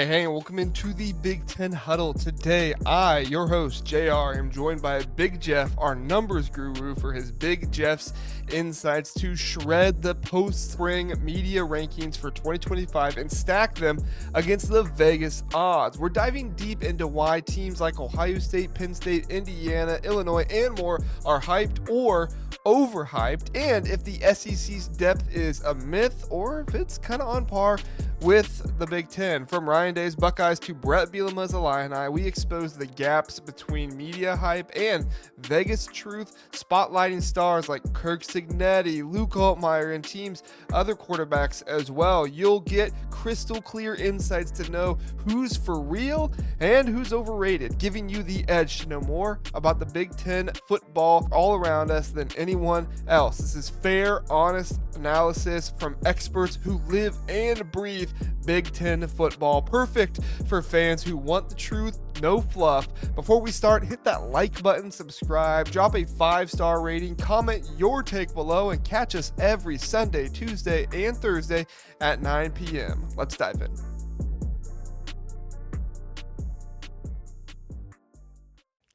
Hey, and welcome into the Big Ten Huddle. Today, I, your host, JR, am joined by Big Jeff, our numbers guru, for his Big Jeff's insights to shred the post-spring media rankings for 2025 and stack them against the Vegas odds. We're diving deep into why teams like Ohio State, Penn State, Indiana, Illinois, and more are hyped or overhyped, and if the SEC's depth is a myth or if it's kind of on par with the Big Ten. From Ryan Day's Buckeyes to Brett Bielema's Illini, we expose the gaps between media hype and Vegas truth, spotlighting stars like Kirk Cignetti, Luke Altmaier, and teams' other quarterbacks as well. You'll get crystal clear insights to know who's for real and who's overrated, giving you the edge to know more about the Big Ten football all around us than anyone else. This is fair, honest analysis from experts who live and breathe Big Ten football. Perfect for fans who want the truth, no fluff. Before we start, hit that like button, subscribe, drop a 5-star rating, comment your take below, and catch us every Sunday, Tuesday, and Thursday at 9 p.m. Let's dive in.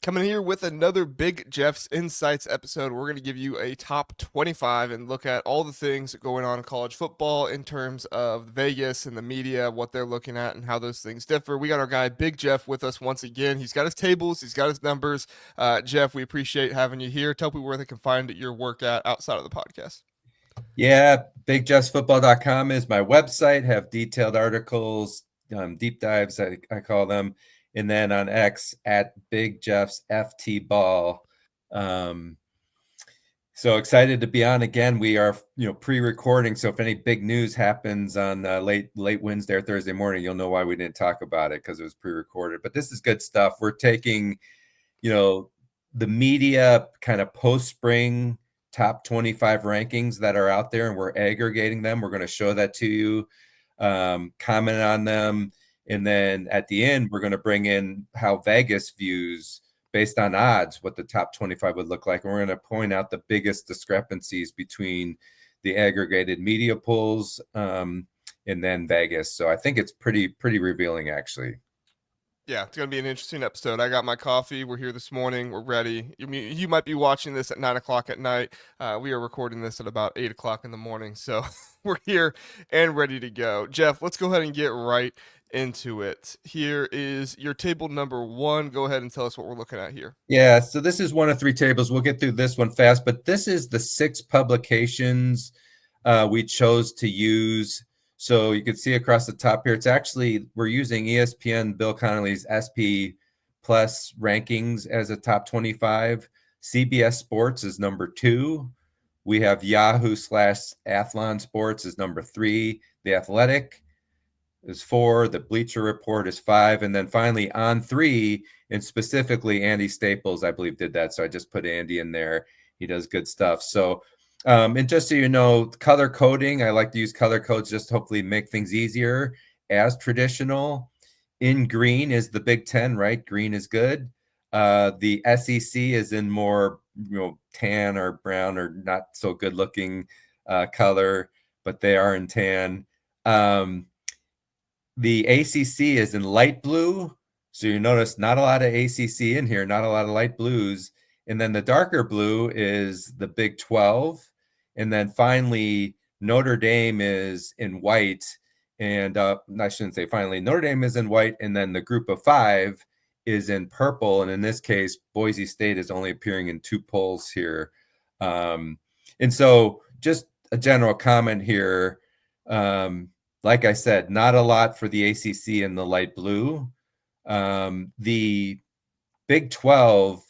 Coming here with another Big Jeff's Insights episode. We're going to give you a top 25 and look at all the things going on in college football in terms of Vegas and the media, what they're looking at and how those things differ. We got our guy Big Jeff with us once again. He's got his tables, he's got his numbers. Jeff, we appreciate having you here. Tell people where they can find your work at outside of the podcast. Yeah, bigjeffsfootball.com is my website. Have detailed articles, deep dives, I call them. And then on X at Big Jeff's FT Ball. So excited to be on again. We are, pre-recording. So if any big news happens on late Wednesday or Thursday morning, you'll know why we didn't talk about it because it was pre-recorded. But this is good stuff. We're taking, the media kind of post-spring top 25 rankings that are out there, and we're aggregating them. We're going to show that to you, comment on them. And then at the end, we're going to bring in how Vegas views, based on odds, what the top 25 would look like. And we're going to point out the biggest discrepancies between the aggregated media polls and then Vegas. So I think it's pretty revealing, actually. Yeah, it's going to be an interesting episode. I got my coffee. We're here this morning. We're ready. You might be watching this at 9 o'clock at night. We are recording this at about 8 o'clock in the morning. So we're here and ready to go. Jeff, let's go ahead and get right into it. Here is your table number 1. Go ahead and tell us what we're looking at here. Yeah, so this is one of 3 tables. We'll get through this one fast, but this is the 6 publications we chose to use. So you can see across the top here, it's actually, we're using ESPN Bill Connolly's SP Plus rankings as a top 25. CBS Sports is number 2. We have Yahoo/Athlon Sports is number 3. The Athletic is 4. The Bleacher Report is 5. And then finally on 3, and specifically Andy Staples, I believe, did that. So I just put Andy in there. He does good stuff. So and just so you know, color coding, I like to use color codes just to hopefully make things easier. As traditional, in green is the Big Ten, right? Green is good. The SEC is in more, tan or brown or not so good looking color, but they are in tan. The ACC is in light blue. So you notice not a lot of ACC in here, not a lot of light blues. And then the darker blue is the Big 12. And then finally, Notre Dame is in white. And I shouldn't say finally, Notre Dame is in white. And then the group of 5 is in purple. And in this case, Boise State is only appearing in 2 polls here. And so just a general comment here. Like I said, not a lot for the ACC in the light blue. The Big 12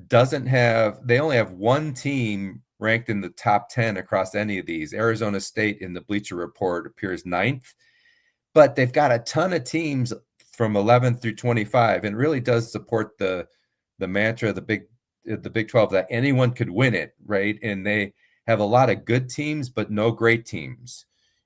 they only have 1 team ranked in the top 10 across any of these. Arizona State in the Bleacher Report appears 9th, but they've got a ton of teams from 11 through 25, and really does support the mantra of the Big 12 that anyone could win it, right? And they have a lot of good teams, but no great teams.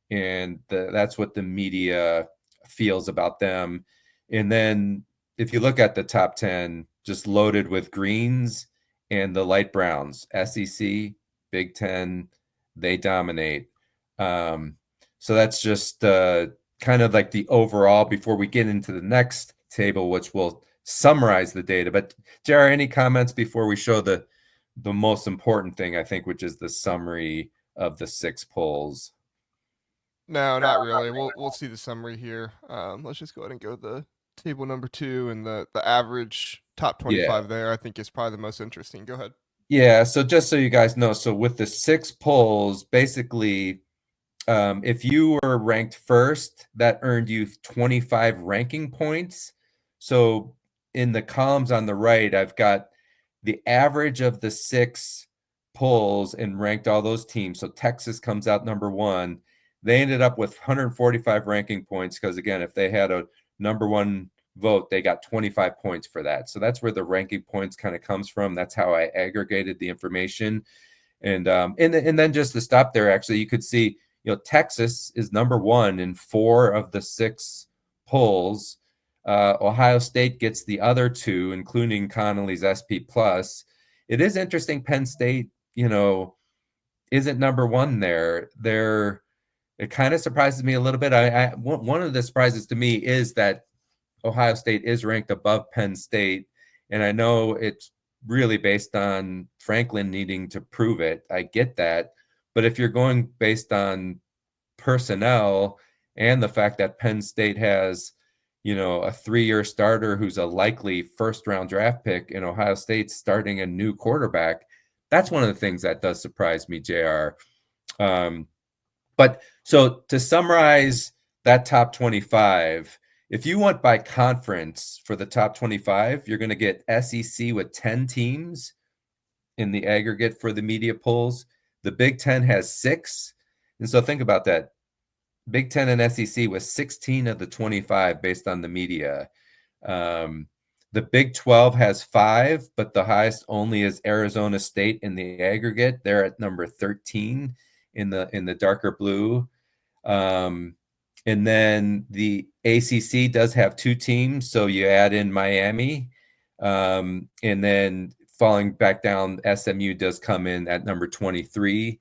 And that's what the media feels about them. And then if you look at the top 10, just loaded with greens and the light browns, SEC, Big Ten, they dominate. So that's just kind of like the overall before we get into the next table, which will summarize the data. But JR, any comments before we show the most important thing, I think, which is the summary of the 6 polls? No, not really. We'll see the summary here. Let's just go ahead and go to the table number 2 and the average top Yeah. 25 there. I think is probably the most interesting. Go ahead. Yeah. So just so you guys know, so with the 6 polls, basically, if you were ranked first, that earned you 25 ranking points. So in the columns on the right, I've got the average of the 6 polls and ranked all those teams. So Texas comes out number 1. They ended up with 145 ranking points because, again, if they had a number 1 vote, they got 25 points for that. So that's where the ranking points kind of comes from. That's how I aggregated the information. And then just to stop there, actually, you could see, Texas is number 1 in 4 of the 6 polls. Ohio State gets the other 2, including Connolly's SP plus. It is interesting. Penn State, isn't number 1 there. It kind of surprises me a little bit. One of the surprises to me is that Ohio State is ranked above Penn State, and I know it's really based on Franklin needing to prove it. I get that. But if you're going based on personnel and the fact that Penn State has, a 3-year starter who's a likely first-round draft pick, and Ohio State's starting a new quarterback, that's one of the things that does surprise me, JR. But so to summarize that top 25, if you went by conference for the top 25, you're going to get SEC with 10 teams in the aggregate for the media polls. The Big Ten has 6. And so think about that. Big Ten and SEC was 16 of the 25 based on the media. The Big 12 has 5, but the highest only is Arizona State in the aggregate. They're at number 13 in the darker blue. And then the ACC does have 2 teams, so you add in Miami. And then falling back down, SMU does come in at number 23.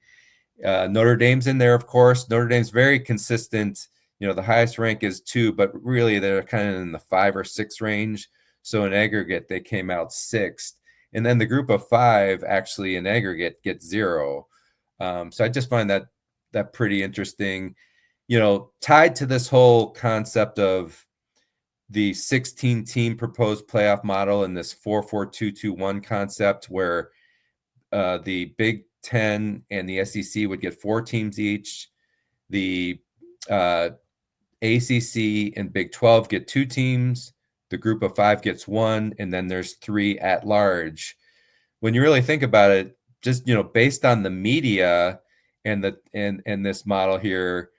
Notre Dame's in there, of course. Notre Dame's very consistent. The highest rank is 2, but really they're kind of in the 5 or 6 range. So in aggregate, they came out 6th. And then the group of 5 actually in aggregate gets 0. So I just find that pretty interesting. Tied to this whole concept of the 16-team proposed playoff model and this 4-4-2-2-1 concept where the Big Ten and the SEC would get 4 teams each. The ACC and Big 12 get 2 teams. The group of 5 gets 1, and then there's 3 at large. When you really think about it, just based on the media and this model here,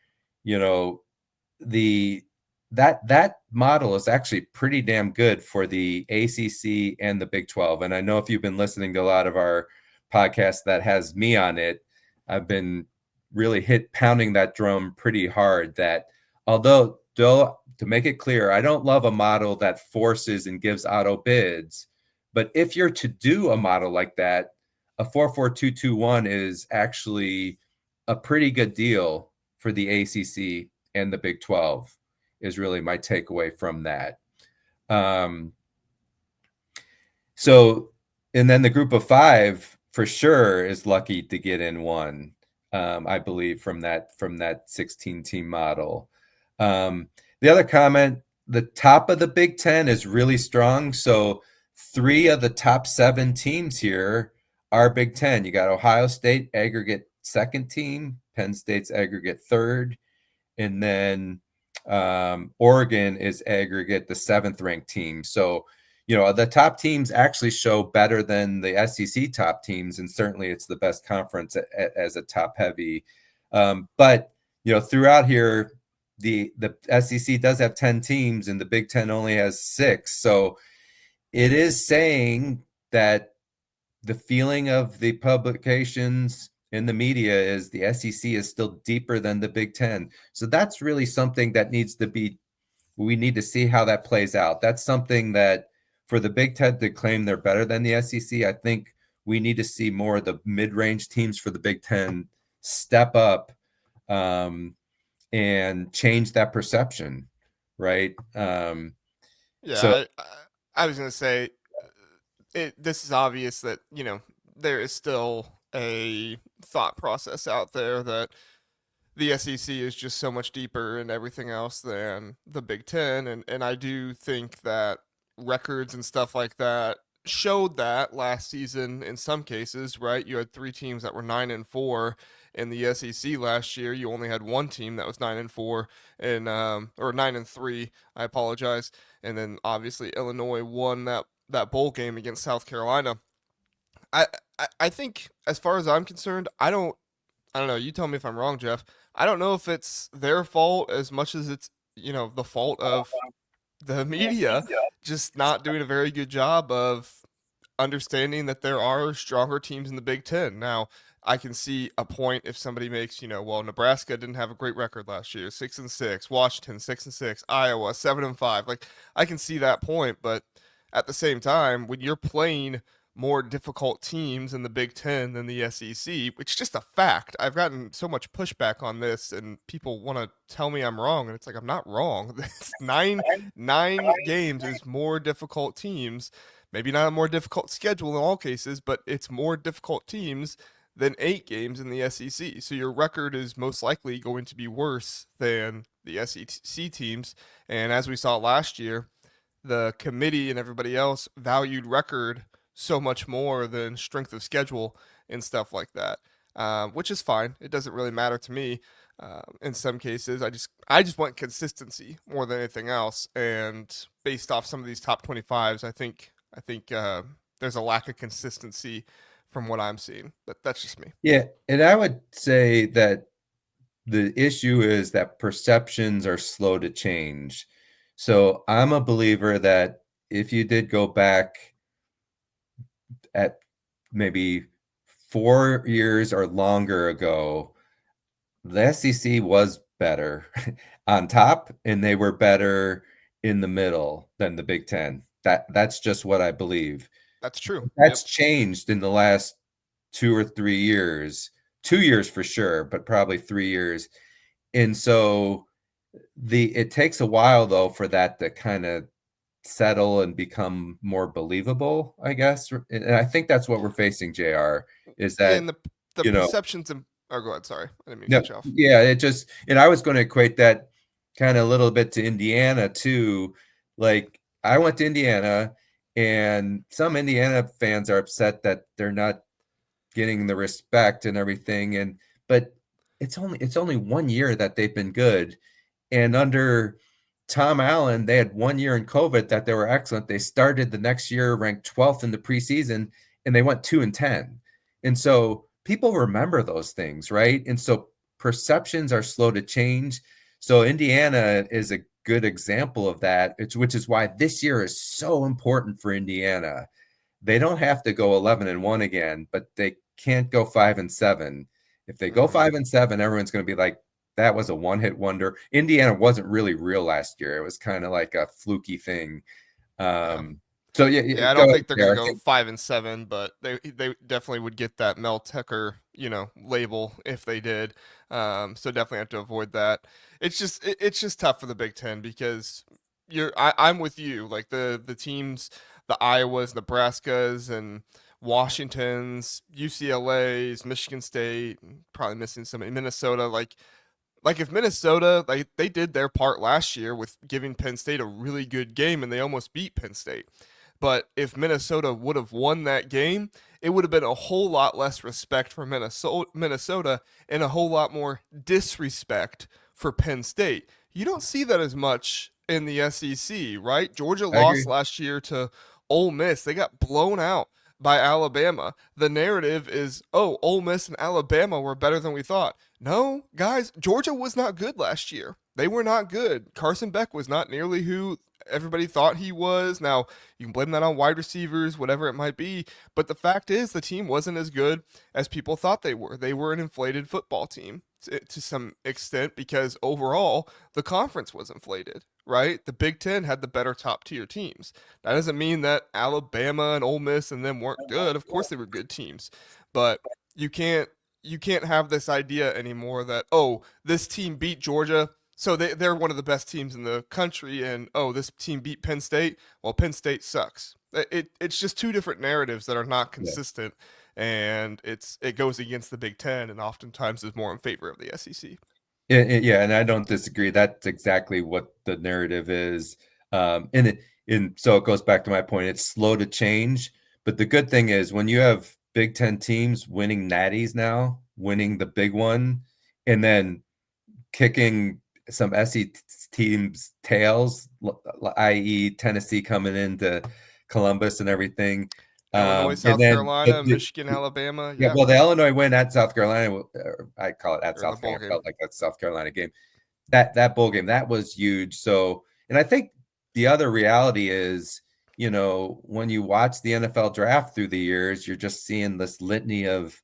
that model is actually pretty damn good for the ACC and the Big 12. And I know if you've been listening to a lot of our podcasts that has me on it, I've been really pounding that drum pretty hard that although to make it clear, I don't love a model that forces and gives auto bids. But if you're to do a model like that, a 4-4-2-2-1 is actually a pretty good deal for the ACC and the Big 12 is really my takeaway from that. So, and then the group of 5 for sure is lucky to get in 1, I believe, from that 16-team model. The other comment, the top of the Big Ten is really strong. So 3 of the top 7 teams here are Big Ten. You got Ohio State aggregate 2nd team, Penn State's aggregate 3rd, and then Oregon is aggregate the 7th ranked team. So, the top teams actually show better than the SEC top teams, and certainly it's the best conference as a top heavy. But, throughout here, the SEC does have 10 teams and the Big Ten only has 6. So it is saying that the feeling of the publications in the media is the SEC is still deeper than the Big Ten. So that's really something that we need to see how that plays out. That's something that for the Big Ten to claim they're better than the SEC, I think we need to see more of the mid-range teams for the Big Ten step up and change that perception, right? So Yeah, I was gonna say this is obvious that there is still a thought process out there that the SEC is just so much deeper and everything else than the Big Ten, and I do think that records and stuff like that showed that last season in some cases, right? You had three teams that were 9-4 in the SEC last year. You only had one team that was 9-4 and or 9-3. I apologize. And then obviously Illinois won that bowl game against South Carolina. I, I think as far as I'm concerned, I don't know. You tell me if I'm wrong, Jeff. I don't know if it's their fault as much as it's, the fault of the media just not doing a very good job of understanding that there are stronger teams in the Big Ten. Now, I can see a point if somebody makes, well, Nebraska didn't have a great record last year, 6-6, Washington 6-6, Iowa 7-5. Like, I can see that point, but at the same time, when you're playing more difficult teams in the Big Ten than the SEC, which is just a fact. I've gotten so much pushback on this, and people want to tell me I'm wrong, and it's like I'm not wrong. It's nine games is more difficult teams. Maybe not a more difficult schedule in all cases, but it's more difficult teams than 8 games in the SEC. So your record is most likely going to be worse than the SEC teams. And as we saw last year, the committee and everybody else valued record so much more than strength of schedule and stuff like that, which is fine. It doesn't really matter to me. In some cases, I just want consistency more than anything else. And based off some of these top 25s, I think there's a lack of consistency from what I'm seeing. But that's just me. yeah, and I would say that the issue is that perceptions are slow to change. So I'm a believer that if you did go back at maybe 4 years or longer ago, the SEC was better on top, and they were better in the middle than the Big Ten. That's just what I believe. That's true. Yep. That's changed in the last 2 or 3 years. 2 years for sure, but probably 3 years. And so it takes a while though for that to kind of settle and become more believable, I guess. And I think that's what we're facing, JR, is Yeah, that, and the you know, perceptions and oh, go ahead. Sorry, I didn't mean to no, cut you off. yeah, and I was going to equate that kind of a little bit to Indiana too. Like I went to Indiana, and some Indiana fans are upset that they're not getting the respect and everything. But it's only 1 year that they've been good. And under Tom Allen, they had 1 year in COVID that they were excellent. They started the next year ranked 12th in the preseason, and they went 2-10. And so people remember those things, right? And so perceptions are slow to change. So Indiana is a good example of that, which is why this year is so important for Indiana. They don't have to go 11-1 again, but they can't go 5-7. If they go Mm-hmm. 5-7, everyone's going to be like, that was a one-hit wonder. Indiana wasn't really real last year. It was kind of like a fluky thing. Yeah. So yeah, Yeah, I go don't ahead think they're going there. to go 5-7, but they definitely would get that Mel Tucker, label if they did. So definitely have to avoid that. It's just tough for the Big Ten because I'm with you. Like the teams, the Iowas, Nebraskas, and Washingtons, UCLA's, Michigan State, probably missing somebody, Minnesota. Like if Minnesota, like they did their part last year with giving Penn State a really good game and they almost beat Penn State. But if Minnesota would have won that game, it would have been a whole lot less respect for Minnesota and a whole lot more disrespect for Penn State. You don't see that as much in the SEC, right? Georgia I agree. lost last year to Ole Miss. They got blown out by Alabama. The narrative is, oh, Ole Miss and Alabama were better than we thought. No, guys, Georgia was not good last year. They were not good. Carson Beck was not nearly who everybody thought he was. Now, you can blame that on wide receivers, whatever it might be, but the fact is the team wasn't as good as people thought they were. They were an inflated football team to some extent because overall the conference was inflated, right? The Big Ten had the better top tier teams. That doesn't mean that Alabama and Ole Miss and them weren't good. Of course they were good teams, but you can't you can't have this idea anymore that, oh, this team beat Georgia, so they're one of the best teams in the country, and oh, this team beat Penn State, well, Penn State sucks. It's just two different narratives that are not Yeah. consistent, and it goes against the Big Ten, and oftentimes is more in favor of the SEC. Yeah, and I don't disagree. That's exactly what the narrative is. And so it goes back to my point. It's slow to change, but the good thing is when you have Big Ten teams winning natties now, winning the big one, and then kicking some SEC teams' tails, i.e., Tennessee coming into Columbus and everything. Illinois, And South then Carolina, Michigan, Alabama, yeah, yeah, well, the Illinois win at South Carolina, I call it at they're in the South bowl Carolina. I game. felt like that South Carolina game. That bowl game, that was huge. So, and I think the other reality is, when you watch the NFL draft through the years, you're just seeing this litany of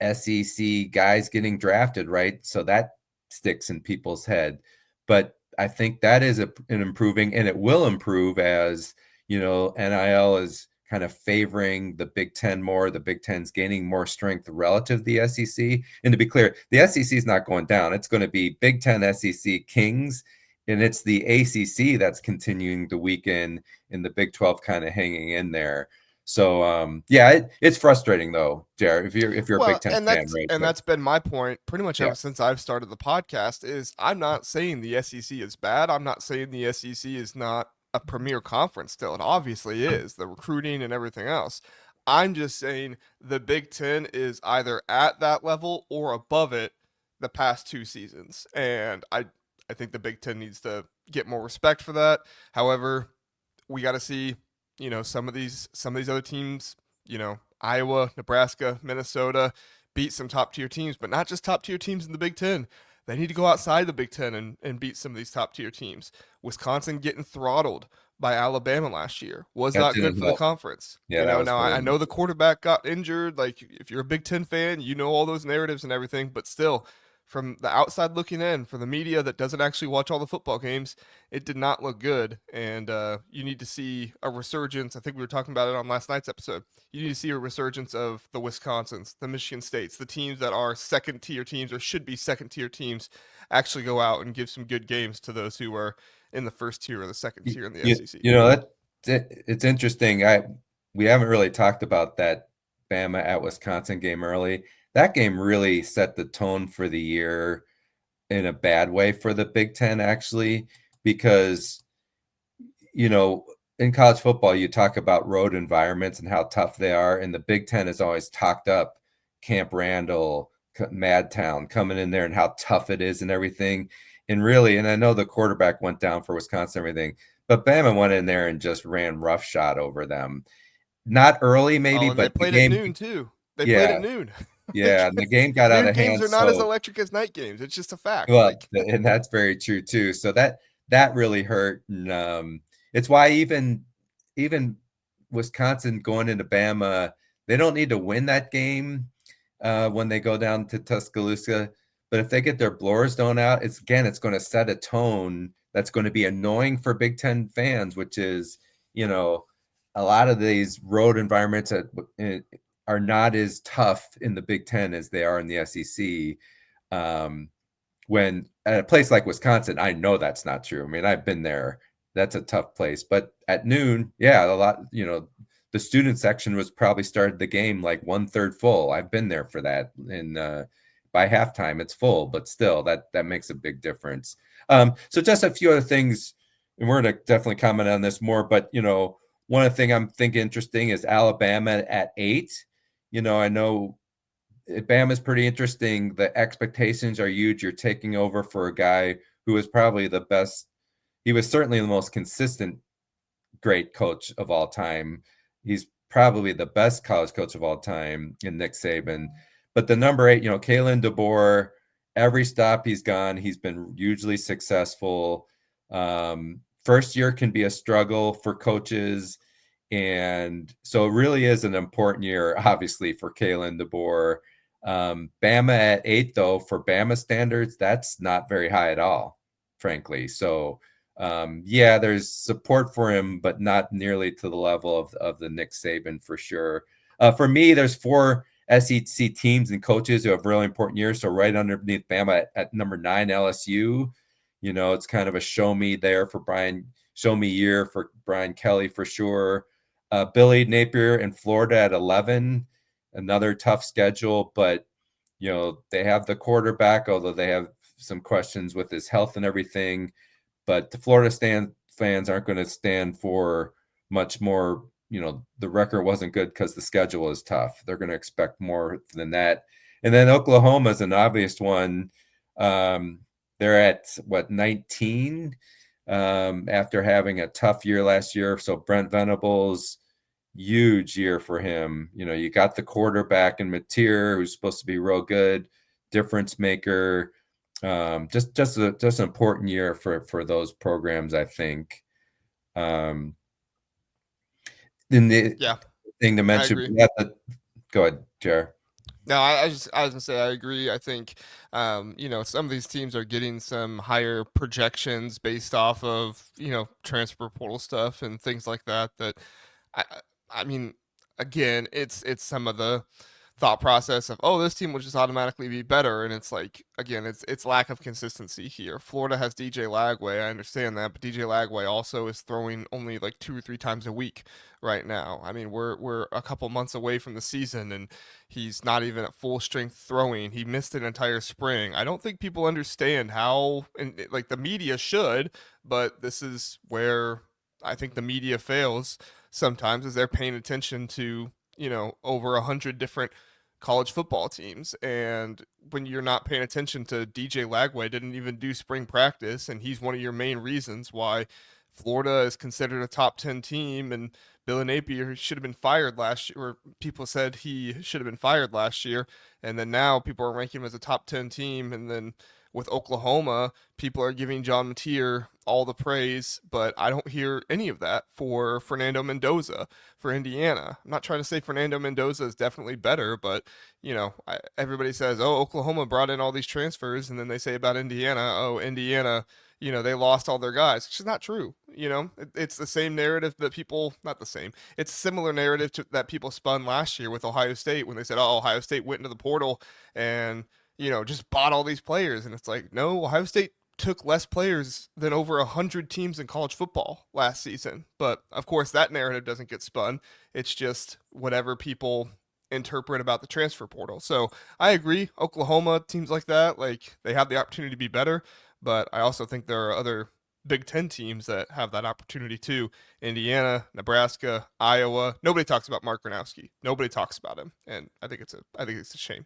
SEC guys getting drafted, right? So that sticks in people's head. But I think that is an improving, and it will improve as, NIL is kind of favoring the Big Ten more. The Big Ten's gaining more strength relative to the SEC. And to be clear, the SEC is not going down. It's going to be Big Ten SEC Kings, and it's the ACC that's continuing to weaken, and the Big 12 kind of hanging in there. So it's frustrating though, Jared, if you're a Big Well, Ten and fan, right? that's been my point pretty much Yeah, ever since I've started the podcast is I'm not saying the SEC is bad. I'm not saying the SEC is not a premier conference still. It obviously is, the recruiting and everything else. I'm just saying the Big Ten is either at that level or above it the past two seasons. And I think the Big Ten needs to get more respect for that. However, we got to see, some of these other teams, Iowa, Nebraska, Minnesota beat some top tier teams, but not just top tier teams in the Big Ten. They need to go outside the Big Ten and beat some of these top tier teams. Wisconsin getting throttled by Alabama last year was that not good didn't for the help. conference. Yeah, that was Now I horrible. know the quarterback got injured. Like, if you're a Big Ten fan, you know all those narratives and everything, but still, from the outside looking in, for the media that doesn't actually watch all the football games, it did not look good. And you need to see a resurgence. I think we were talking about it on last night's episode. You need to see a resurgence of the Wisconsins, the Michigan States, the teams that are second tier teams or should be second tier teams, actually go out and give some good games to those who are in the first tier or the second You, tier in the you, SEC. you know it's interesting. We haven't really talked about that Bama at Wisconsin game early. That game really set the tone for the year in a bad way for the Big Ten, actually, because in college football, you talk about road environments and how tough they are, and the Big Ten is always talked up. Camp Randall, Madtown, coming in there and how tough it is and everything. And really, and I know the quarterback went down for Wisconsin and everything, but Bama went in there and just ran roughshod over them. Not early, maybe, Oh, and they but the played at game, noon too. They played yeah, at noon. yeah, Like, and the game got out noon of games hand. are not as So electric as night games. It's just a fact. well, Like, and that's very true too. So that really hurt, and it's why even Wisconsin going into Bama, they don't need to win that game when they go down to Tuscaloosa. But if they get their blowers thrown out, it's going to set a tone that's going to be annoying for Big Ten fans, which is, a lot of these road environments are not as tough in the Big Ten as they are in the SEC. When at a place like Wisconsin, I know that's not true. I mean, I've been there. That's a tough place. But at noon, yeah, a lot, the student section was probably started the game like 1/3 full. I've been there for that. And by halftime, it's full, but still that makes a big difference. So just a few other things, and we're going to definitely comment on this more, but one of the things I'm thinking interesting is Alabama at 8. I know Bama's pretty interesting. The expectations are huge. You're taking over for a guy who was probably the best. He was certainly the most consistent great coach of all time. He's probably the best college coach of all time in Nick Saban. But the number 8, Kalen DeBoer, every stop he's gone, he's been hugely successful. First year can be a struggle for coaches. And so it really is an important year, obviously, for Kalen DeBoer. Bama at 8, though, for Bama standards, that's not very high at all, frankly. So, yeah, there's support for him, but not nearly to the level of the Nick Saban for sure. For me, there's 4 SEC teams and coaches who have really important years. So right underneath Bama at number 9, LSU, it's kind of a show me year for Brian Kelly for sure. Billy Napier in Florida at 11, another tough schedule, but they have the quarterback, although they have some questions with his health and everything. But the Florida fans aren't going to stand for much more. The record wasn't good because the schedule is tough. They're going to expect more than that. And then Oklahoma is an obvious one. They're at 19 after having a tough year last year. So Brent Venables, huge year for him. You got the quarterback in Mateer, who's supposed to be real good, difference maker. Just an important year for those programs, I think. Then the thing to mention, go ahead, Jer. No, I was gonna say I agree. I think, some of these teams are getting some higher projections based off of transfer portal stuff and things like that. That I, I mean, again, it's some of the thought process of, oh, this team will just automatically be better, and it's like, again, it's lack of consistency here. Florida has DJ Lagway, I understand that, but DJ Lagway also is throwing only like 2 or 3 times a week right now. I mean, we're a couple months away from the season, and he's not even at full strength throwing. He missed an entire spring. I don't think people understand how, and like the media should, but this is where I think the media fails sometimes, is they're paying attention to over 100 different college football teams. And when you're not paying attention to DJ Lagway, didn't even do spring practice, and he's one of your main reasons why Florida is considered a top 10 team, and Billy Napier should have been fired last year, or people said he should have been fired last year. And then now people are ranking him as a top 10 team. And then with Oklahoma, people are giving John Mateer all the praise, but I don't hear any of that for Fernando Mendoza for Indiana. I'm not trying to say Fernando Mendoza is definitely better, but everybody says, oh, Oklahoma brought in all these transfers, and then they say about Indiana, oh, Indiana, they lost all their guys. It's just not true. It's the same narrative that people, not the same, it's a similar narrative that people spun last year with Ohio State when they said, oh, Ohio State went into the portal and just bought all these players. And it's like, no, Ohio State took less players than over 100 teams in college football last season. But of course, that narrative doesn't get spun. It's just whatever people interpret about the transfer portal. So I agree. Oklahoma, teams like that, like, they have the opportunity to be better. But I also think there are other Big Ten teams that have that opportunity too. Indiana, Nebraska, Iowa. Nobody talks about Mark Gronowski. Nobody talks about him. And I think it's a shame.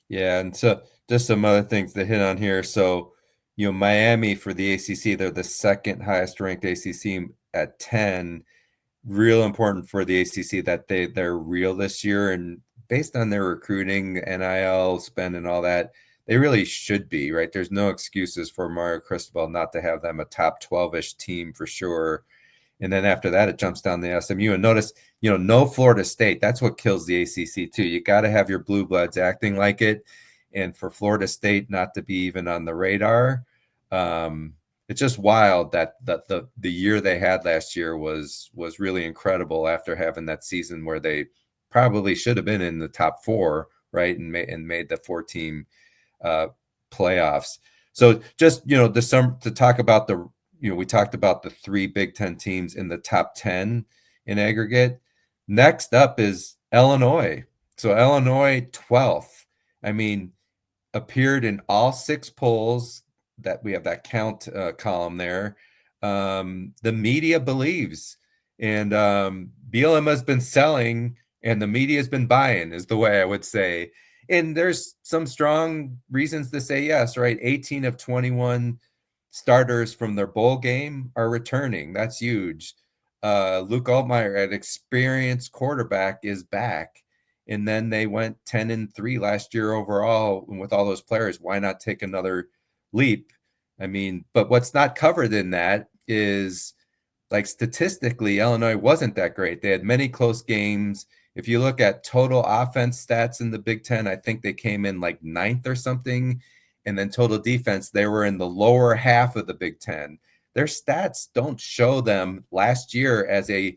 Yeah, and so just some other things to hit on here. So, Miami for the ACC, they're the second highest ranked ACC at 10. Real important for the ACC that they're real this year, and based on their recruiting, NIL spend, and all that, they really should be, right? There's no excuses for Mario Cristobal not to have them a top 12-ish team for sure. And then after that, it jumps down to SMU. And notice, no Florida State. That's what kills the ACC too. You got to have your blue bloods acting like it. And for Florida State not to be even on the radar, it's just wild that the year they had last year was really incredible after having that season where they probably should have been in the top 4, right? And made the 4-team playoffs. So just, to talk about we talked about the 3 Big Ten teams in the top 10 in aggregate. Next up is Illinois. So Illinois 12th. I mean, appeared in all 6 polls that we have that count column there. The media believes, and BLM has been selling, and the media has been buying, is the way I would say. And there's some strong reasons to say yes, right? 18 of 21 starters from their bowl game are returning. That's huge. Luke Altmaier, an experienced quarterback, is back. And then they went 10-3 last year overall. And with all those players, why not take another leap? I mean, but what's not covered in that is, like, statistically, Illinois wasn't that great. They had many close games. If you look at total offense stats in the Big Ten, I think they came in like 9th or something. And then total defense, they were in the lower half of the Big Ten. Their stats don't show them last year as a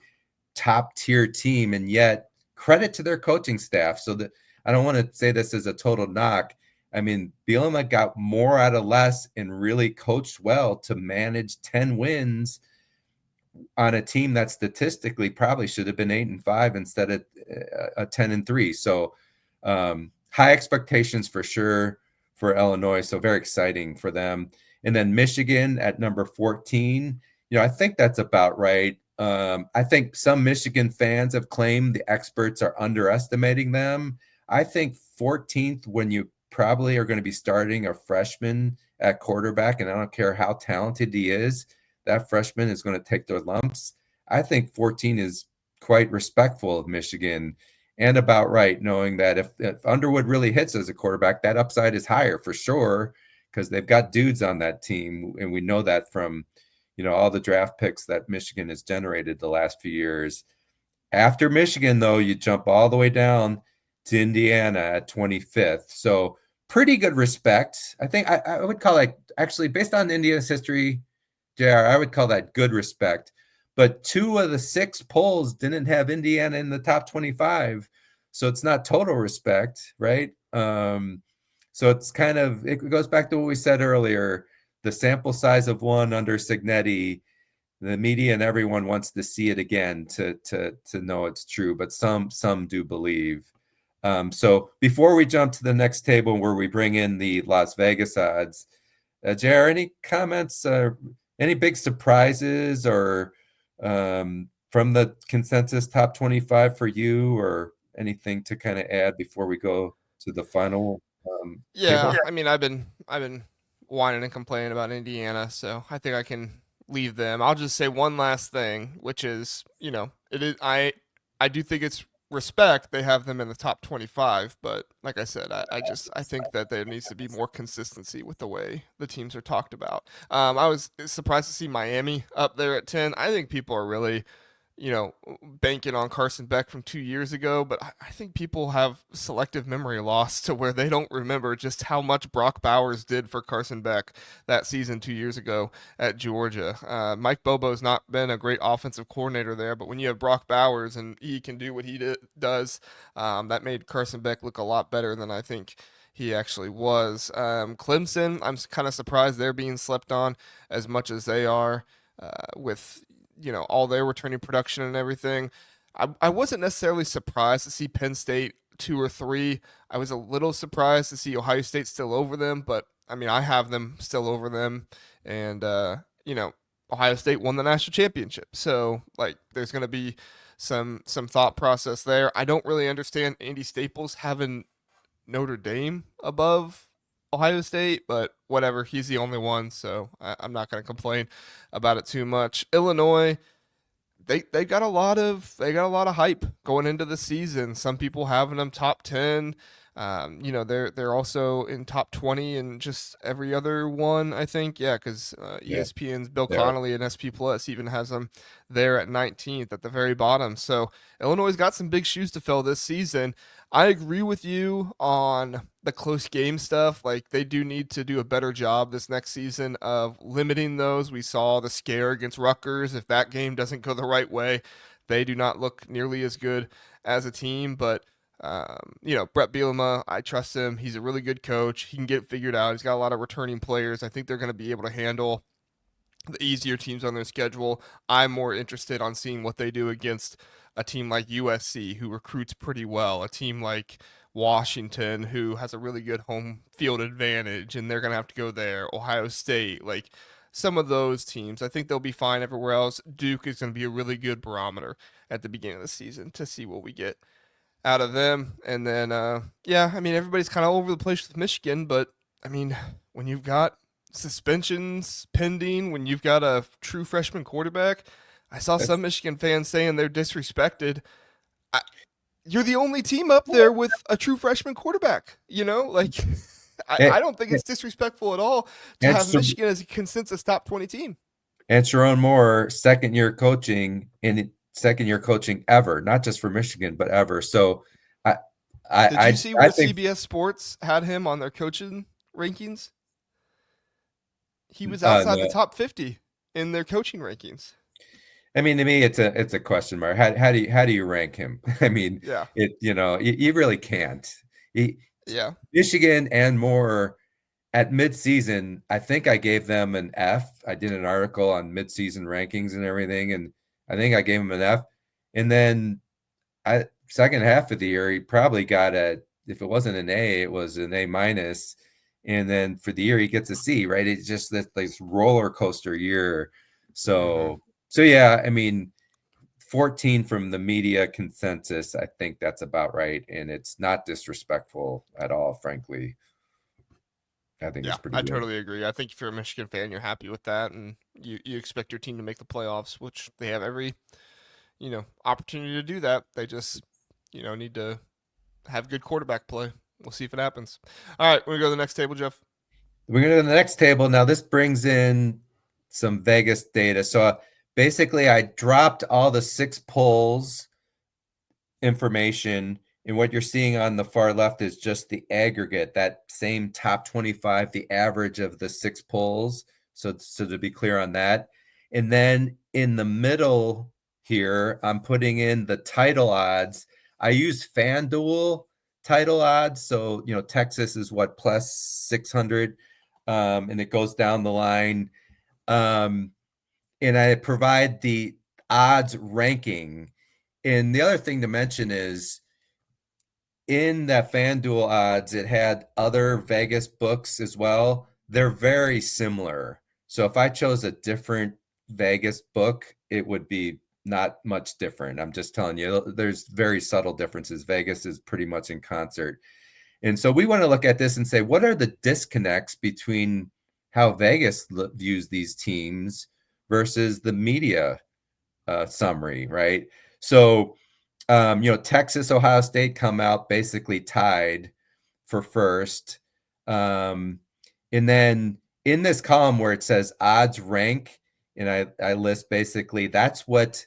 top tier team. And yet credit to their coaching staff. So that I don't want to say this as a total knock. I mean, Bielema got more out of less and really coached well to manage 10 wins on a team that statistically probably should have been 8-5 instead of a 10-3. So high expectations for sure for Illinois. So very exciting for them. And then Michigan at number 14. I think that's about right. I think some Michigan fans have claimed the experts are underestimating them. I think 14th, when you probably are going to be starting a freshman at quarterback, and I don't care how talented he is, that freshman is going to take their lumps. I think 14 is quite respectful of Michigan and about right, knowing that if Underwood really hits as a quarterback, that upside is higher for sure because they've got dudes on that team, and we know that from all the draft picks that Michigan has generated the last few years. After Michigan, though, you jump all the way down to Indiana at 25th. So pretty good respect. I think I would call it, actually, based on Indiana's history, JR, I would call that good respect. But 2 of the 6 polls didn't have Indiana in the top 25. So it's not total respect, right? So it's it goes back to what we said earlier. The sample size of one under Cignetti, the media and everyone wants to see it again to know it's true, but some do believe. So before we jump to the next table where we bring in the Las Vegas odds, JR, any comments, any big surprises or from the consensus top 25 for you, or anything to kind of add before we go to the final table? Yeah, I mean, I've been whining and complaining about Indiana, so I think I can leave them. I'll just say one last thing, which is, it is I do think it's respect. They have them in the top 25, but like I said, I think that there needs to be more consistency with the way the teams are talked about. I was surprised to see Miami up there at 10. I think people are really banking on Carson Beck from 2 years ago, but I think people have selective memory loss to where they don't remember just how much Brock Bowers did for Carson Beck that season 2 years ago at Georgia. Mike Bobo's not been a great offensive coordinator there, but when you have Brock Bowers and he can do what he does, that made Carson Beck look a lot better than I think he actually was. Clemson, I'm kind of surprised they're being slept on as much as they are with all their returning production and everything. I wasn't necessarily surprised to see Penn State 2 or 3. I was a little surprised to see Ohio State still over them, but I mean, I have them still over them. And, Ohio State won the national championship. So, there's going to be some thought process there. I don't really understand Andy Staples having Notre Dame above Ohio State, but whatever. He's the only one, so I'm not going to complain about it too much. Illinois, they got a lot of hype going into the season. Some people having them top 10. They're also in top 20 and just every other one, I think. Yeah, because ESPN's Bill Connolly and SP Plus even has them there at 19th at the very bottom. So Illinois got some big shoes to fill this season. I agree with you on the close game stuff. They do need to do a better job this next season of limiting those. We saw the scare against Rutgers. If that game doesn't go the right way, they do not look nearly as good as a team. But Brett Bielema, I trust him. He's a really good coach. He can get it figured out. He's got a lot of returning players. I think they're going to be able to handle the easier teams on their schedule. I'm more interested on seeing what they do against a team like USC, who recruits pretty well, a team like Washington, who has a really good home field advantage, and they're going to have to go there. Ohio State, some of those teams, I think they'll be fine everywhere else. Duke is going to be a really good barometer at the beginning of the season to see what we get out of them. And then, everybody's kind of over the place with Michigan, but I mean, when you've got suspensions pending, when you've got a true freshman quarterback, I saw some Michigan fans saying they're disrespected. You're the only team up there with a true freshman quarterback, I don't think it's disrespectful at all to have Michigan as a consensus top 20 team. And Sharon Moore, second year coaching ever, not just for Michigan, but ever. So did you see where CBS Sports had him on their coaching rankings? He was outside the top 50 in their coaching rankings. I mean, to me, it's a question mark. How do you rank him? I mean, Yeah. you really can't. He, Yeah. Michigan and more at midseason, I think I gave them an F. I did an article on midseason rankings and everything, and I think I gave him an F. And then second half of the year, he probably got if it wasn't an A, it was an A minus. And then for the year, he gets a C, right? It's just this roller coaster year. Mm-hmm. So yeah, I mean, 14 from the media consensus, I think that's about right. And it's not disrespectful at all, frankly. I think Yeah, it's pretty I good. totally agree. I think if you're a Michigan fan, you're happy with that, and you expect your team to make the playoffs, which they have every opportunity to do that. They just need to have good quarterback play. We'll see if it happens. All right, we're gonna go to the next table, Jeff. We're going to go to the next table. Now, this brings in some Vegas data. So basically, I dropped all the 6 polls information. And what you're seeing on the far left is just the aggregate, that same top 25, the average of the 6 polls. So to be clear on that. And then in the middle here, I'm putting in the title odds. I use FanDuel title odds. So, Texas is what, plus 600, and it goes down the line. And I provide the odds ranking. And the other thing to mention is in that FanDuel odds, it had other Vegas books as well. They're very similar. So if I chose a different Vegas book, it would be not much different. I'm just telling you, there's very subtle differences. Vegas is pretty much in concert. And so we want to look at this and say, what are the disconnects between how Vegas views these teams versus the media summary, right? So, Texas, Ohio State come out basically tied for first. And then in this column where it says odds rank, and I list basically that's what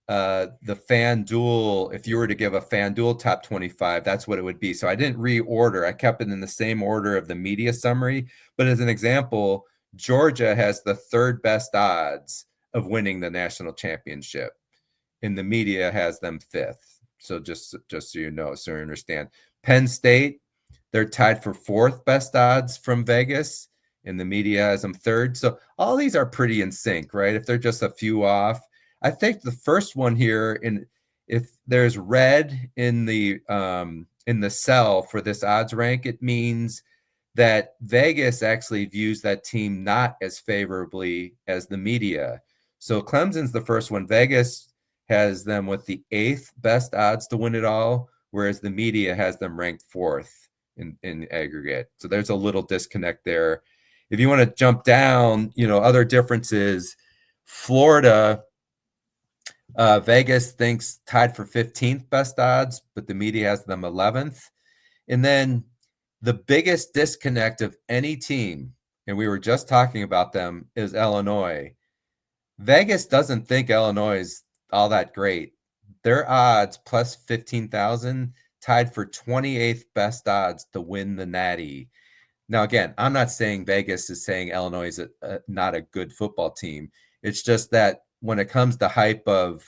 the FanDuel, if you were to give a FanDuel top 25, that's what it would be. So I didn't reorder. I kept it in the same order of the media summary. But as an example, Georgia has the third best odds of winning the national championship, and the media has them fifth. So just so you know, so you understand. Penn State, they're tied for fourth best odds from Vegas, and the media has them third. So all these are pretty in sync, right? If they're just a few off. I think the first one here, if there's red in the cell for this odds rank, it means that Vegas actually views that team not as favorably as the media. So Clemson's the first one. Vegas has them with the 8th best odds to win it all, whereas the media has them ranked 4th in aggregate. So there's a little disconnect there. If you want to jump down, other differences, Florida, Vegas thinks tied for 15th best odds, but the media has them 11th. And then the biggest disconnect of any team, and we were just talking about them, is Illinois. Vegas doesn't think Illinois is all that great. Their odds plus 15,000 tied for 28th best odds to win the Natty. Now, again, I'm not saying Vegas is saying Illinois is not a good football team. It's just that when it comes to hype of,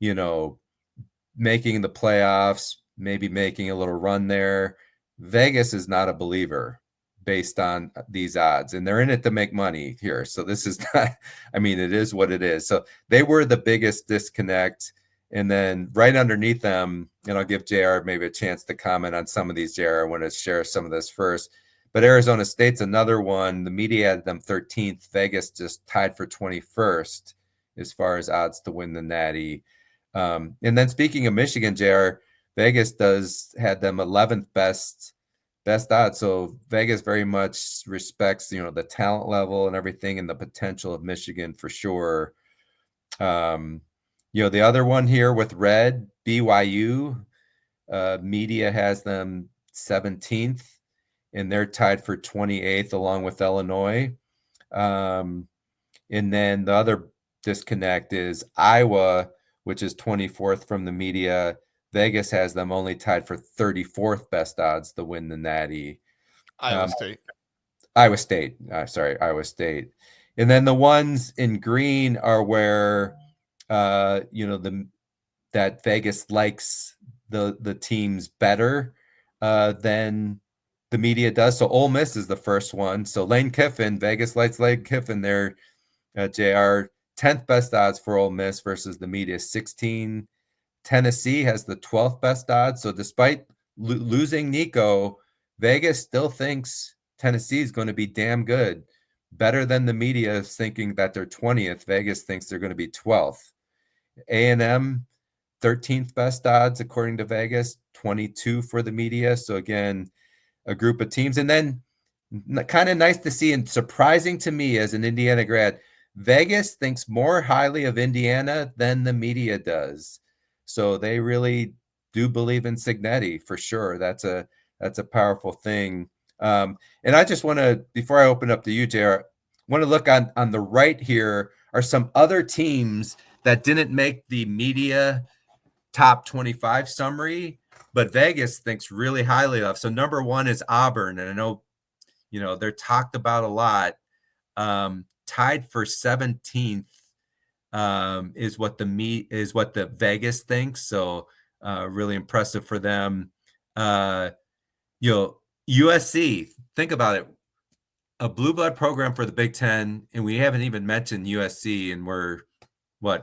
making the playoffs, maybe making a little run there, Vegas is not a believer based on these odds, and they're in it to make money here. So this is not, it is what it is. So they were the biggest disconnect. And then right underneath them, and I'll give JR maybe a chance to comment on some of these. JR, I want to share some of this first. But Arizona State's another one. The media had them 13th. Vegas just tied for 21st as far as odds to win the Natty. And then speaking of Michigan, JR, Vegas had them 11th best odds. So Vegas very much respects, the talent level and everything and the potential of Michigan for sure. The other one here with red, BYU, media has them 17th, and they're tied for 28th along with Illinois. And then the other disconnect is Iowa, which is 24th from the media. Vegas has them only tied for 34th best odds to win the Natty. Iowa State. Iowa State. Iowa State. And then the ones in green are where the that Vegas likes the teams better than the media does. So Ole Miss is the first one. So Lane Kiffin, Vegas likes Lane Kiffin there. JR, 10th best odds for Ole Miss versus the media 16. Tennessee has the 12th best odds. So despite losing Nico, Vegas still thinks Tennessee is going to be damn good. Better than the media is thinking that they're 20th. Vegas thinks they're going to be 12th. A&M, 13th best odds according to Vegas, 22 for the media. So again, a group of teams. And then kind of nice to see and surprising to me as an Indiana grad, Vegas thinks more highly of Indiana than the media does. So they really do believe in Cignetti for sure. That's a powerful thing. And I just want to, before I open up to you, JR, want to look on the right here are some other teams that didn't make the media top 25 summary, but Vegas thinks really highly of. So number one is Auburn, and I know they're talked about a lot. Tied for 17th is what the Vegas thinks. So really impressive for them. USC, think about it, a blue blood program for the Big Ten, and we haven't even mentioned USC, and we're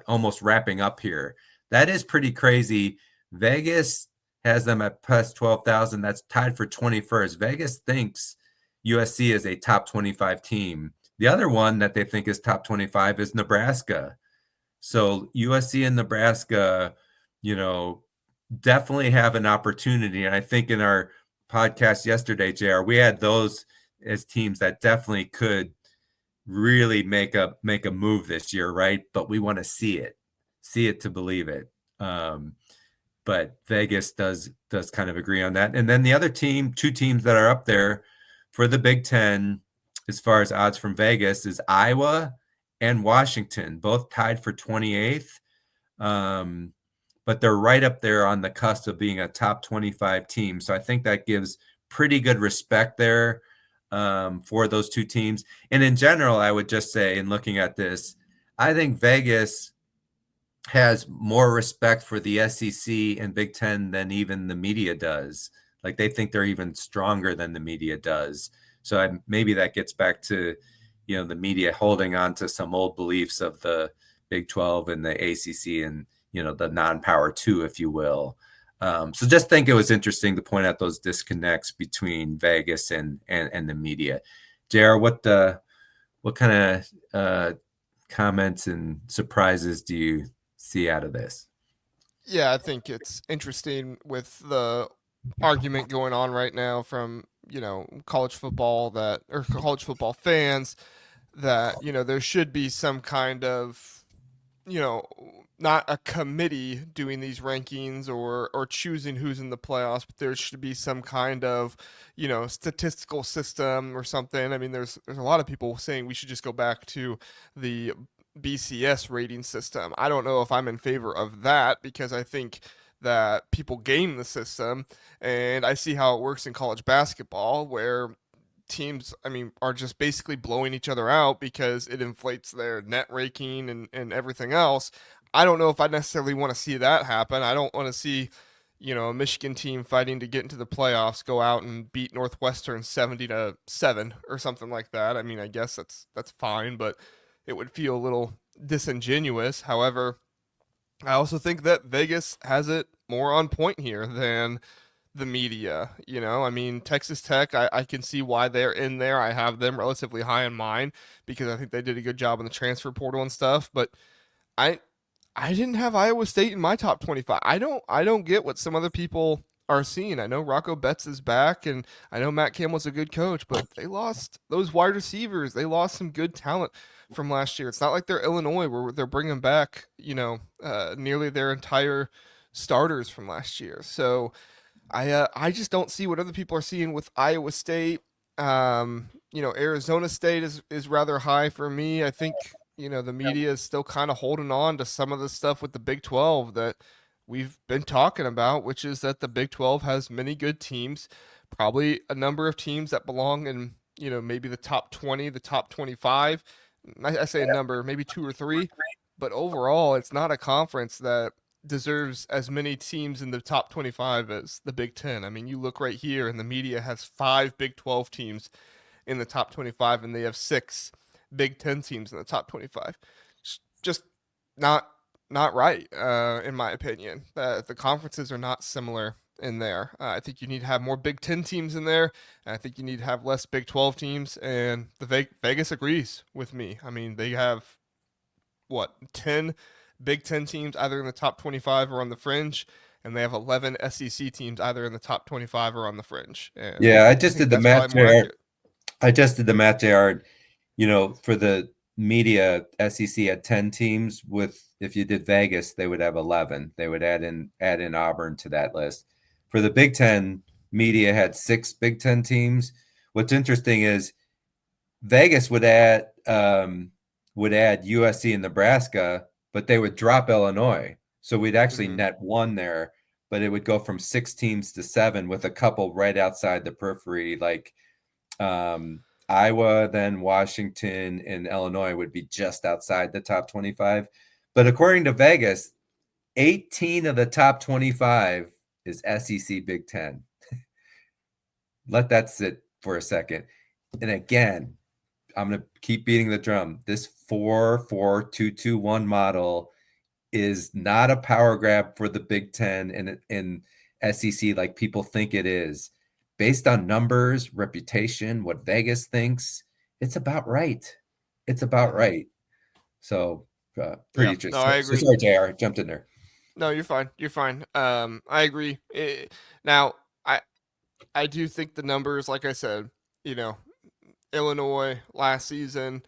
almost wrapping up here. That is pretty crazy. Vegas has them at plus 12,000. That's tied for 21st. Vegas thinks USC is a top 25 team. The other one that they think is top 25 is Nebraska. So USC and Nebraska, definitely have an opportunity. And I think in our podcast yesterday, JR, we had those as teams that definitely could really make a move this year, right? But we want to see it to believe it. But Vegas does kind of agree on that. And then the other two teams that are up there for the Big Ten, as far as odds from Vegas, is Iowa and Washington, both tied for 28th. But they're right up there on the cusp of being a top 25 team. So I think that gives pretty good respect there for those two teams. And in general, I would just say, in looking at this, I think Vegas has more respect for the SEC and Big Ten than even the media does. Like, they think they're even stronger than the media does. So maybe that gets back to, the media holding on to some old beliefs of the Big 12 and the ACC and, the non-power two, if you will. So just think it was interesting to point out those disconnects between Vegas and the media. JR, what kind of comments and surprises do you see out of this? Yeah, I think it's interesting with the argument going on right now from, college football or college football fans that, there should be some kind of, you know, not a committee doing these rankings or choosing who's in the playoffs, but there should be some kind of, statistical system or something. I mean, there's a lot of people saying we should just go back to the BCS rating system. I don't know if I'm in favor of that because I think that people game the system, and I see how it works in college basketball where teams, I mean, are just basically blowing each other out because it inflates their net ranking and everything else. I don't know if I necessarily want to see that happen. I don't want to see, a Michigan team fighting to get into the playoffs go out and beat Northwestern 70-7 or something like that. I mean, I guess that's fine, but it would feel a little disingenuous. However, I also think that Vegas has it more on point here than the media. I mean, Texas Tech, I can see why they're in there. I have them relatively high in mine because I think they did a good job in the transfer portal and stuff. But I I didn't have Iowa State in my top 25. I don't get what some other people are seeing. I know Rocco Betts is back, and I know Matt Campbell's a good coach, but they lost those wide receivers. They lost some good talent from last year. It's not like they're Illinois where they're bringing back, nearly their entire starters from last year. So I just don't see what other people are seeing with Iowa State. Arizona State is rather high for me. I think the media is still kind of holding on to some of the stuff with the Big 12 that we've been talking about, which is that the Big 12 has many good teams, probably a number of teams that belong in maybe the top 20, the top 25. I say a number, maybe two or three. but overall, it's not a conference that deserves as many teams in the top 25 as the Big Ten. I mean, you look right here, and the media has 5 Big 12 teams in the top 25, and they have 6 Big 10 teams in the top 25. Just not right, in my opinion. The conferences are not similar in there. I think you need to have more Big 10 teams in there. And I think you need to have less Big 12 teams. And the Vegas agrees with me. I mean, they have what 10 Big 10 teams either in the top 25 or on the fringe, and they have 11 SEC teams either in the top 25 or on the fringe. And Yeah, I I just think did the that's math, probably more JR. accurate. I just did the math, JR. For the media, SEC had 10 teams. With if you did Vegas, they would have 11. They would add in Auburn to that list. For the Big Ten, media had 6 Big 10 teams. What's interesting is Vegas would add USC and Nebraska, but they would drop Illinois. So we'd actually Mm-hmm. net one there, but it would go from 6 teams to 7 with a couple right outside the periphery, like Iowa, then Washington, and Illinois would be just outside the top 25. But according to Vegas, 18 of the top 25 is SEC Big Ten. Let that sit for a second. And again, I'm going to keep beating the drum. This 4-4-2-2-1 model is not a power grab for the Big Ten and SEC like people think it is. Based on numbers, reputation, what Vegas thinks, it's about right. It's about right. So pretty Yeah, no, interesting. I So agree. sorry, JR, jumped in there. No, you're fine. You're fine. I agree. Now, I do think the numbers, like I said, you know, Illinois last season,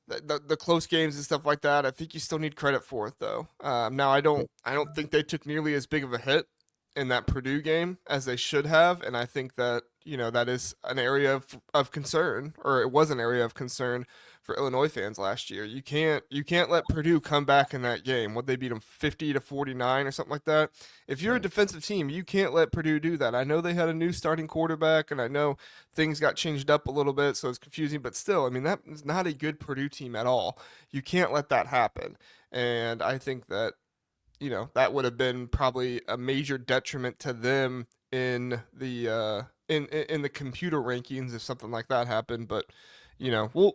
the close games and stuff like that. I think you still need credit for it though. Now I don't think they took nearly as big of a hit in that Purdue game as they should have, and I think that that is an area of concern, or it was an area of concern for Illinois fans last year. You can't let Purdue come back in that game. Would they beat them 50-49 or something like that? If you're a Right. defensive team, you can't let Purdue do that. I know they had a new starting quarterback, and I know things got changed up a little bit, so it's confusing. But still, I mean, that is not a good Purdue team at all. You can't let that happen. And I think that that would have been probably a major detriment to them in the in the computer rankings if something like that happened. But we'll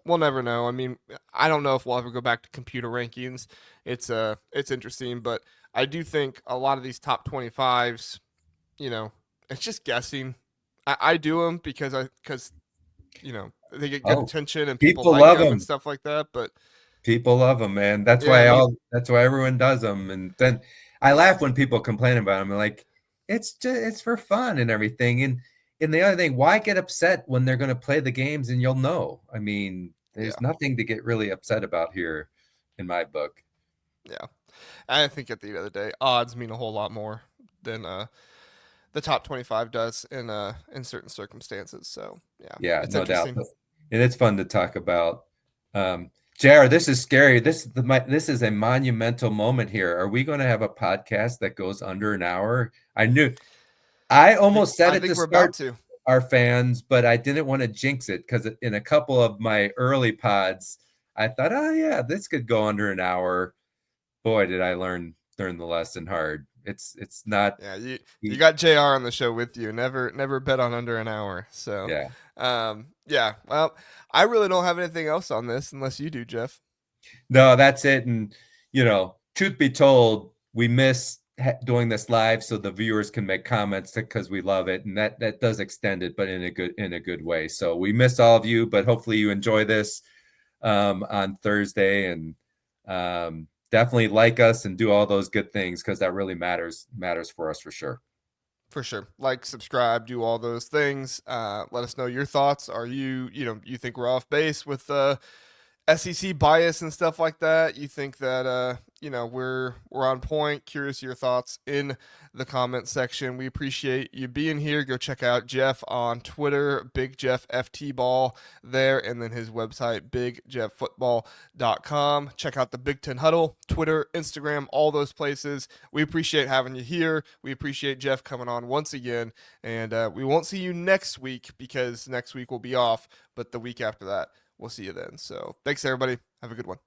never know. I mean, I don't know if we'll ever go back to computer rankings. It's interesting, but I do think a lot of these top 25s, it's just guessing. I do them because they get good Oh, attention and people people like love them and them. stuff like that. But People love them, man. That's yeah, I why mean, that's why everyone does them. And then I laugh when people complain about them. Like it's for fun and everything. And the other thing, why get upset when they're going to play the games and you'll know? I mean, yeah, there's nothing to get really upset about here, in my book. yeah. I think at the end of the day, odds mean a whole lot more than the top 25 does in certain circumstances. So yeah, Yeah, it's no doubt. interesting. And it's fun to talk about. JR, this is scary. This is a monumental moment here. Are we going to have a podcast that goes under an hour? I I think almost said I it to think we're about start to. our fans, but I didn't want to jinx it because in a couple of my early pods, I thought, oh yeah, this could go under an hour. Boy, did I learn the lesson hard. It's not. Yeah, you got JR on the show with you. Never bet on under an hour. So, Yeah. yeah. Well, I really don't have anything else on this unless you do, Jeff. No, that's it. And truth be told, we miss doing this live so the viewers can make comments because we love it, and that does extend it, but in a good way. So we miss all of you, but hopefully you enjoy this on Thursday, and definitely like us and do all those good things because that really matters for us for sure. For sure. Like, subscribe, do all those things. Let us know your thoughts. Are you think we're off base with SEC bias and stuff like that? You think that we're on point? Curious your thoughts in the comment section. We appreciate you being here. Go check out Jeff on Twitter, Big Jeff FT Ball there, and then his website bigjefffootball.com. Check out the Big Ten Huddle, Twitter, Instagram, all those places. We appreciate having you here. We appreciate Jeff coming on once again, and we won't see you next week because next week will be off, but the week after that we'll see you then. So thanks, everybody. Have a good one.